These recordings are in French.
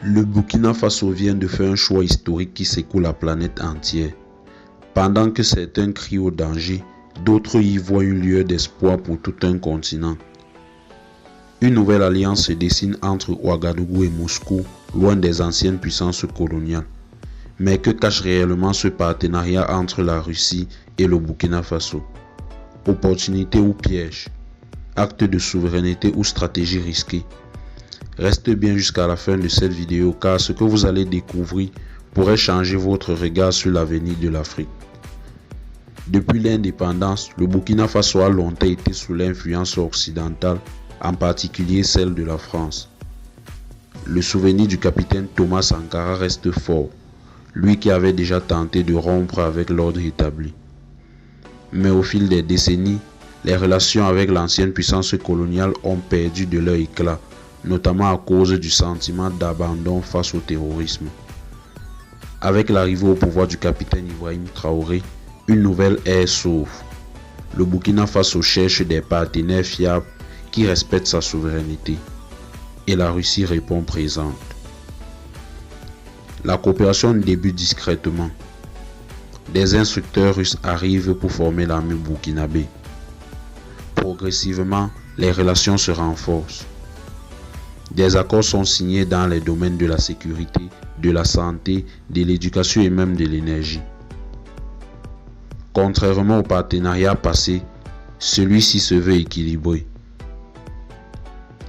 Le Burkina Faso vient de faire un choix historique qui secoue la planète entière. Pendant que certains crient au danger, d'autres y voient une lueur d'espoir pour tout un continent. Une nouvelle alliance se dessine entre Ouagadougou et Moscou, loin des anciennes puissances coloniales. Mais que cache réellement ce partenariat entre la Russie et le Burkina Faso? Opportunité ou piège? Acte de souveraineté ou stratégie risquée? Restez bien jusqu'à la fin de cette vidéo car ce que vous allez découvrir pourrait changer votre regard sur l'avenir de l'Afrique. Depuis l'indépendance, le Burkina Faso a longtemps été sous l'influence occidentale, en particulier celle de la France. Le souvenir du capitaine Thomas Sankara reste fort, lui qui avait déjà tenté de rompre avec l'ordre établi. Mais au fil des décennies, les relations avec l'ancienne puissance coloniale ont perdu de leur éclat, notamment à cause du sentiment d'abandon face au terrorisme. Avec l'arrivée au pouvoir du capitaine Ibrahim Traoré, une nouvelle ère s'ouvre. Le Burkina Faso cherche des partenaires fiables qui respectent sa souveraineté. Et la Russie répond présente. La coopération débute discrètement. Des instructeurs russes arrivent pour former l'armée burkinabé. Progressivement, les relations se renforcent. Des accords sont signés dans les domaines de la sécurité, de la santé, de l'éducation et même de l'énergie. Contrairement au partenariat passé, celui-ci se veut équilibré.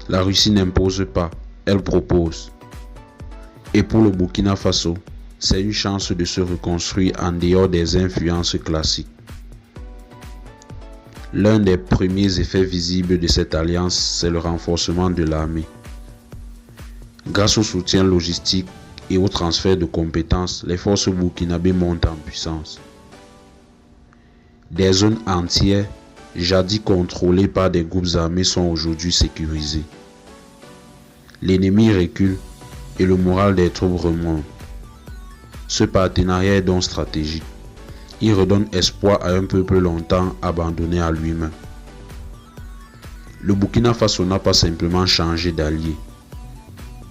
La Russie n'impose pas, elle propose. Et pour le Burkina Faso, c'est une chance de se reconstruire en dehors des influences classiques. L'un des premiers effets visibles de cette alliance, c'est le renforcement de l'armée. Grâce au soutien logistique et au transfert de compétences, les forces burkinabées montent en puissance. Des zones entières, jadis contrôlées par des groupes armés, sont aujourd'hui sécurisées. L'ennemi recule et le moral des troupes remonte. Ce partenariat est donc stratégique. Il redonne espoir à un peuple longtemps abandonné à lui-même. Le Burkina Faso n'a pas simplement changé d'allié.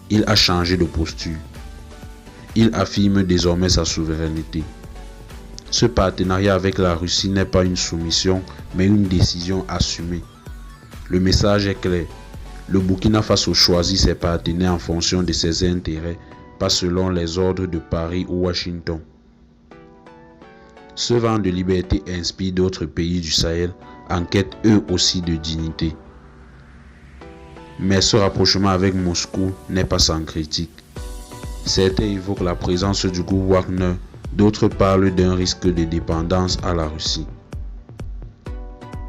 Il a changé de posture. Il affirme désormais sa souveraineté. Ce partenariat avec la Russie n'est pas une soumission, mais une décision assumée. Le message est clair. Le Burkina Faso choisit ses partenaires en fonction de ses intérêts, pas selon les ordres de Paris ou Washington. Ce vent de liberté inspire d'autres pays du Sahel en quête eux aussi de dignité. Mais ce rapprochement avec Moscou n'est pas sans critique. Certains évoquent la présence du groupe Wagner, d'autres parlent d'un risque de dépendance à la Russie.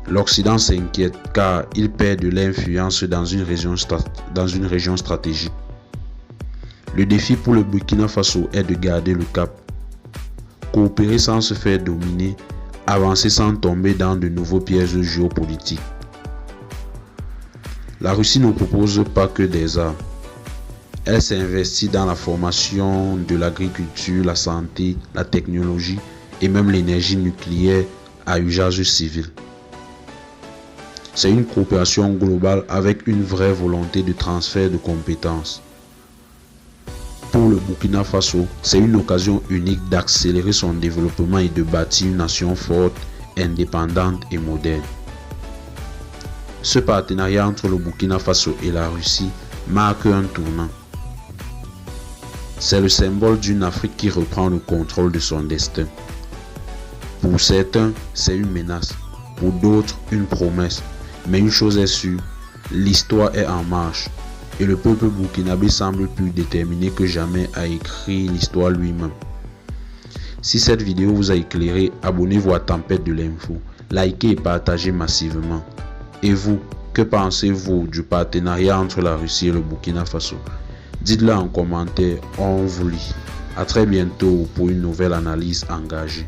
L'Occident s'inquiète car il perd de l'influence dans une région stratégique. Le défi pour le Burkina Faso est de garder le cap. Coopérer sans se faire dominer, avancer sans tomber dans de nouveaux pièges géopolitiques. La Russie ne propose pas que des armes. Elle s'investit dans la formation de l'agriculture, la santé, la technologie et même l'énergie nucléaire à usage civil. C'est une coopération globale avec une vraie volonté de transfert de compétences. Pour le Burkina Faso, c'est une occasion unique d'accélérer son développement et de bâtir une nation forte, indépendante et moderne. Ce partenariat entre le Burkina Faso et la Russie marque un tournant. C'est le symbole d'une Afrique qui reprend le contrôle de son destin. Pour certains, c'est une menace, pour d'autres, une promesse. Mais une chose est sûre, l'histoire est en marche et le peuple burkinabé semble plus déterminé que jamais à écrire l'histoire lui-même. Si cette vidéo vous a éclairé, abonnez-vous à Tempête de l'info, likez et partagez massivement. Et vous, que pensez-vous du partenariat entre la Russie et le Burkina Faso? Dites-le en commentaire, on vous lit. À très bientôt pour une nouvelle analyse engagée.